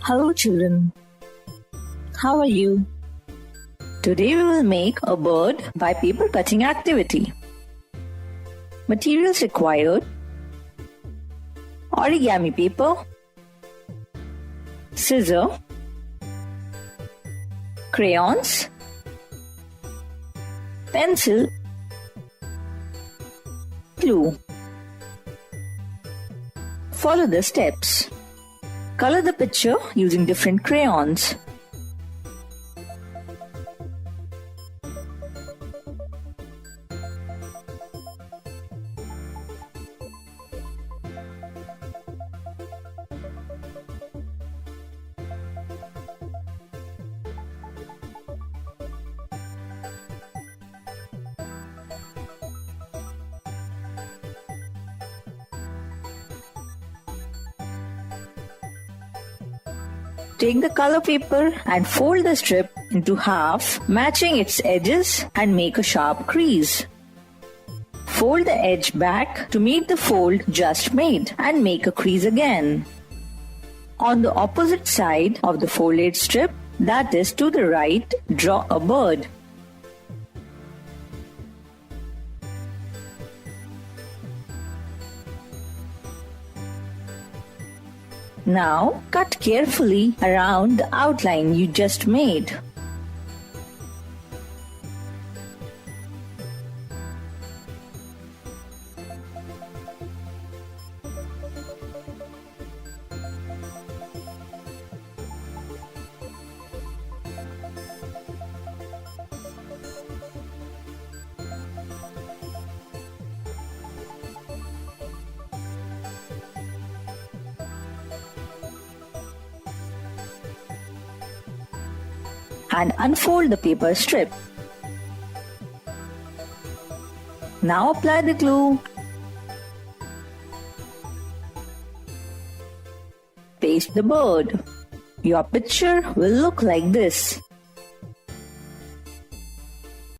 Hello children, how are you? Today we will make a bird by paper cutting activity. Materials required: origami paper, scissor, crayons, pencil, glue. Follow the steps. Color the picture using different crayons. Take the color paper and fold the strip into half, matching its edges, and make a sharp crease. Fold the edge back to meet the fold just made and make a crease again. On the opposite side of the folded strip, that is to the right, draw a bird. Now, cut carefully around the outline you just made. And unfold the paper strip. Now apply the glue. Paste the bird. Your picture will look like this.